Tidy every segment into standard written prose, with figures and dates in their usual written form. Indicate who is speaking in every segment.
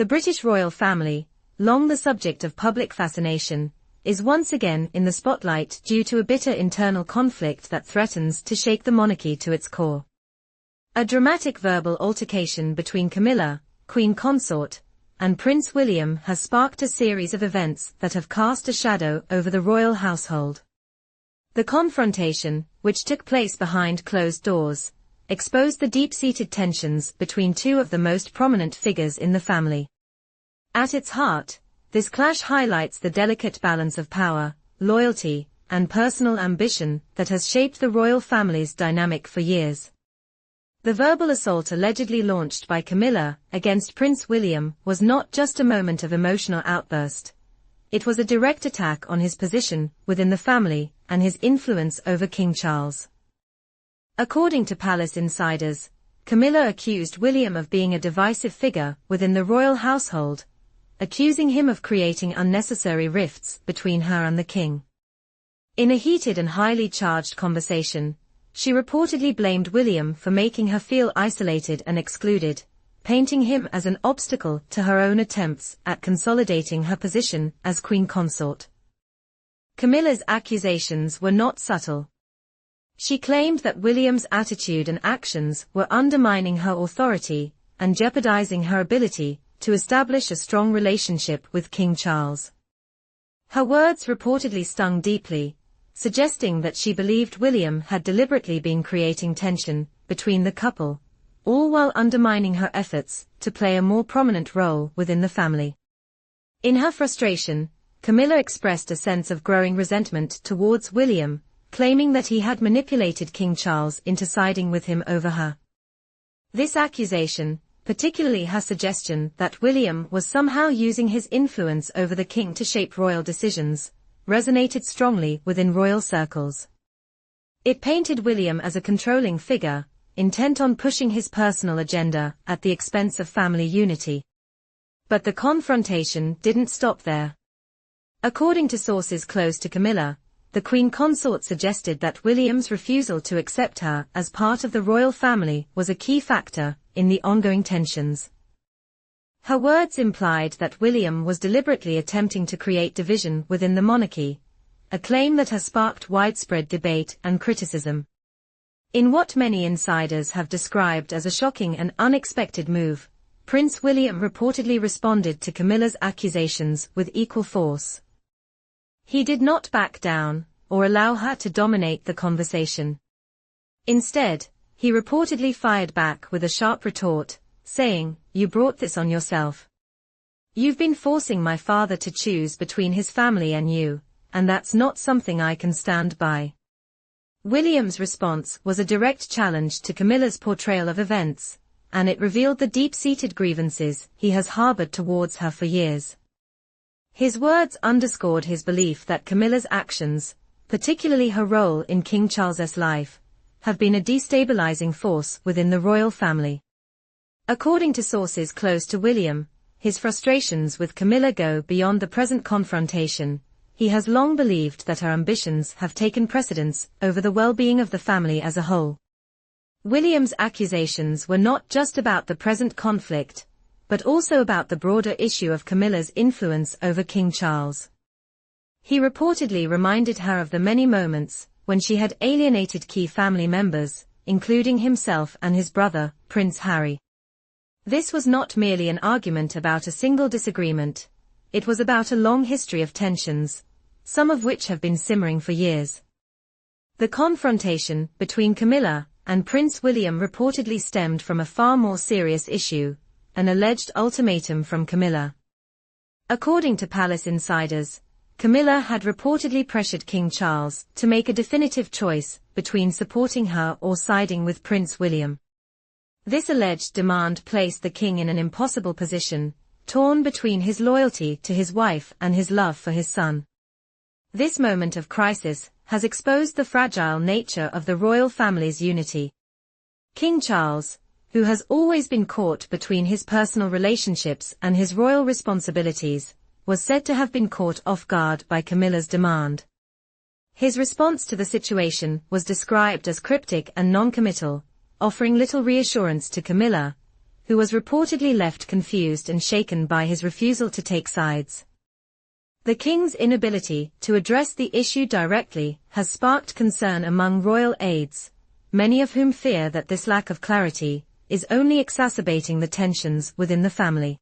Speaker 1: The British royal family, long the subject of public fascination, is once again in the spotlight due to a bitter internal conflict that threatens to shake the monarchy to its core. A dramatic verbal altercation between Camilla, Queen Consort, and Prince William has sparked a series of events that have cast a shadow over the royal household. The confrontation, which took place behind closed doors, exposed the deep-seated tensions between two of the most prominent figures in the family. At its heart, this clash highlights the delicate balance of power, loyalty, and personal ambition that has shaped the royal family's dynamic for years. The verbal assault allegedly launched by Camilla against Prince William was not just a moment of emotional outburst. It was a direct attack on his position within the family and his influence over King Charles. According to palace insiders, Camilla accused William of being a divisive figure within the royal household, accusing him of creating unnecessary rifts between her and the king. In a heated and highly charged conversation, she reportedly blamed William for making her feel isolated and excluded, painting him as an obstacle to her own attempts at consolidating her position as queen consort. Camilla's accusations were not subtle. She claimed that William's attitude and actions were undermining her authority and jeopardizing her ability to establish a strong relationship with King Charles. Her words reportedly stung deeply, suggesting that she believed William had deliberately been creating tension between the couple, all while undermining her efforts to play a more prominent role within the family. In her frustration, Camilla expressed a sense of growing resentment towards William, claiming that he had manipulated King Charles into siding with him over her. This accusation, particularly her suggestion that William was somehow using his influence over the king to shape royal decisions, resonated strongly within royal circles. It painted William as a controlling figure, intent on pushing his personal agenda at the expense of family unity. But the confrontation didn't stop there. According to sources close to Camilla, the Queen Consort suggested that William's refusal to accept her as part of the royal family was a key factor in the ongoing tensions. Her words implied that William was deliberately attempting to create division within the monarchy, a claim that has sparked widespread debate and criticism. In what many insiders have described as a shocking and unexpected move, Prince William reportedly responded to Camilla's accusations with equal force. He did not back down, or allow her to dominate the conversation. Instead, he reportedly fired back with a sharp retort, saying, "You brought this on yourself. You've been forcing my father to choose between his family and you, and that's not something I can stand by." William's response was a direct challenge to Camilla's portrayal of events, and it revealed the deep-seated grievances he has harbored towards her for years. His words underscored his belief that Camilla's actions, particularly her role in King Charles's life, have been a destabilizing force within the royal family. According to sources close to William, his frustrations with Camilla go beyond the present confrontation. He has long believed that her ambitions have taken precedence over the well-being of the family as a whole. William's accusations were not just about the present conflict, but also about the broader issue of Camilla's influence over King Charles. He reportedly reminded her of the many moments when she had alienated key family members, including himself and his brother, Prince Harry. This was not merely an argument about a single disagreement, it was about a long history of tensions, some of which have been simmering for years. The confrontation between Camilla and Prince William reportedly stemmed from a far more serious issue, an alleged ultimatum from Camilla. According to palace insiders, Camilla had reportedly pressured King Charles to make a definitive choice between supporting her or siding with Prince William. This alleged demand placed the king in an impossible position, torn between his loyalty to his wife and his love for his son. This moment of crisis has exposed the fragile nature of the royal family's unity. King Charles, who has always been caught between his personal relationships and his royal responsibilities, was said to have been caught off guard by Camilla's demand. His response to the situation was described as cryptic and non-committal, offering little reassurance to Camilla, who was reportedly left confused and shaken by his refusal to take sides. The king's inability to address the issue directly has sparked concern among royal aides, many of whom fear that this lack of clarity is only exacerbating the tensions within the family.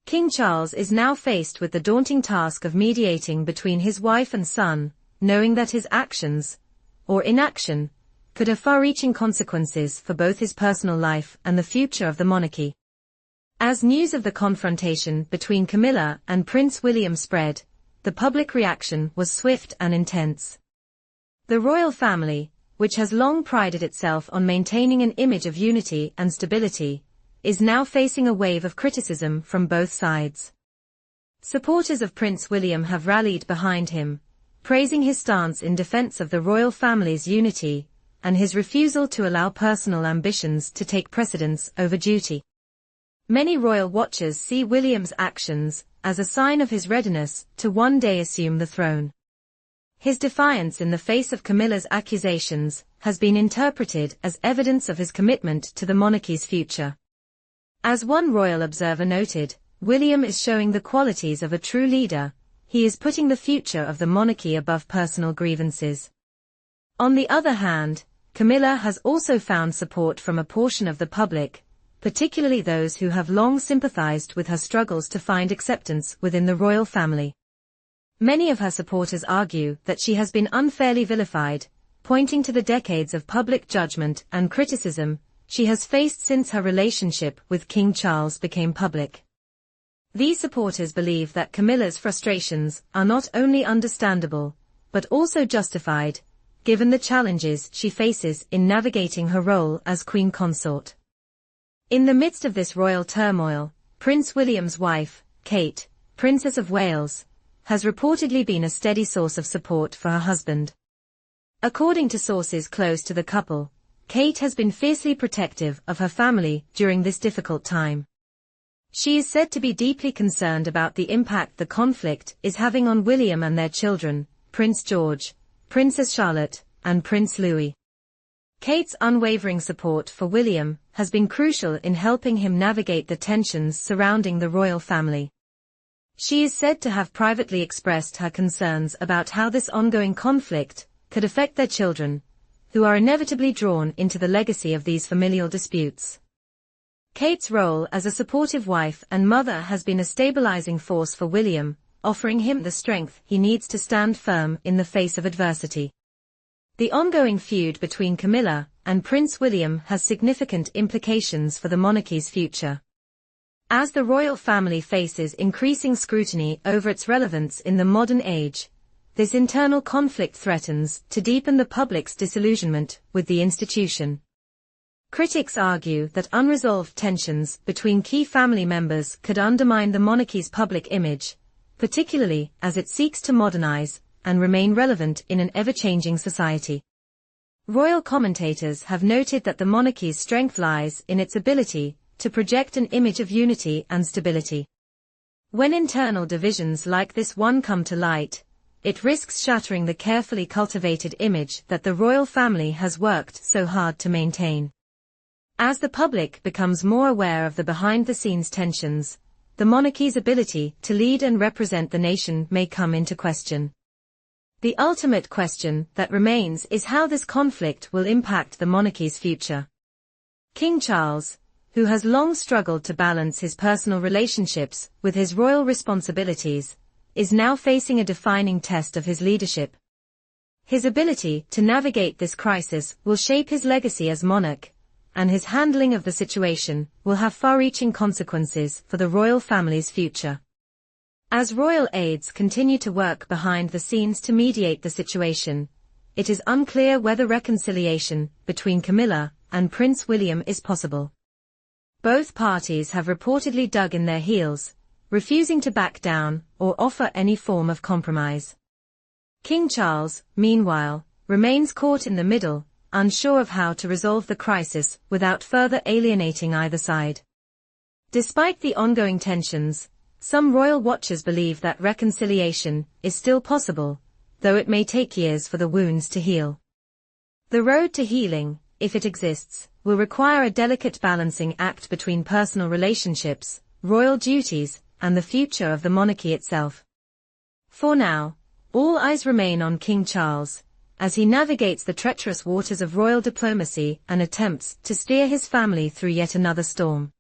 Speaker 1: King Charles is now faced with the daunting task of mediating between his wife and son, knowing that his actions, or inaction, could have far-reaching consequences for both his personal life and the future of the monarchy. As news of the confrontation between Camilla and Prince William spread, the public reaction was swift and intense. The royal family, which has long prided itself on maintaining an image of unity and stability, is now facing a wave of criticism from both sides. Supporters of Prince William have rallied behind him, praising his stance in defense of the royal family's unity and his refusal to allow personal ambitions to take precedence over duty. Many royal watchers see William's actions as a sign of his readiness to one day assume the throne. His defiance in the face of Camilla's accusations has been interpreted as evidence of his commitment to the monarchy's future. As one royal observer noted, William is showing the qualities of a true leader. He is putting the future of the monarchy above personal grievances. On the other hand, Camilla has also found support from a portion of the public, particularly those who have long sympathized with her struggles to find acceptance within the royal family. Many of her supporters argue that she has been unfairly vilified, pointing to the decades of public judgment and criticism she has faced since her relationship with King Charles became public. These supporters believe that Camilla's frustrations are not only understandable, but also justified, given the challenges she faces in navigating her role as Queen Consort. In the midst of this royal turmoil, Prince William's wife, Kate, Princess of Wales, has reportedly been a steady source of support for her husband. According to sources close to the couple, Kate has been fiercely protective of her family during this difficult time. She is said to be deeply concerned about the impact the conflict is having on William and their children, Prince George, Princess Charlotte, and Prince Louis. Kate's unwavering support for William has been crucial in helping him navigate the tensions surrounding the royal family. She is said to have privately expressed her concerns about how this ongoing conflict could affect their children, who are inevitably drawn into the legacy of these familial disputes. Kate's role as a supportive wife and mother has been a stabilizing force for William, offering him the strength he needs to stand firm in the face of adversity. The ongoing feud between Camilla and Prince William has significant implications for the monarchy's future. As the royal family faces increasing scrutiny over its relevance in the modern age, this internal conflict threatens to deepen the public's disillusionment with the institution. Critics argue that unresolved tensions between key family members could undermine the monarchy's public image, particularly as it seeks to modernize and remain relevant in an ever-changing society. Royal commentators have noted that the monarchy's strength lies in its ability to project an image of unity and stability. When internal divisions like this one come to light, it risks shattering the carefully cultivated image that the royal family has worked so hard to maintain. As the public becomes more aware of the behind-the-scenes tensions, the monarchy's ability to lead and represent the nation may come into question. The ultimate question that remains is how this conflict will impact the monarchy's future. King Charles, who has long struggled to balance his personal relationships with his royal responsibilities, is now facing a defining test of his leadership. His ability to navigate this crisis will shape his legacy as monarch, and his handling of the situation will have far-reaching consequences for the royal family's future. As royal aides continue to work behind the scenes to mediate the situation, it is unclear whether reconciliation between Camilla and Prince William is possible. Both parties have reportedly dug in their heels, refusing to back down or offer any form of compromise. King Charles, meanwhile, remains caught in the middle, unsure of how to resolve the crisis without further alienating either side. Despite the ongoing tensions, some royal watchers believe that reconciliation is still possible, though it may take years for the wounds to heal. The road to healing, if it exists, will require a delicate balancing act between personal relationships, royal duties, and the future of the monarchy itself. For now, all eyes remain on King Charles, as he navigates the treacherous waters of royal diplomacy and attempts to steer his family through yet another storm.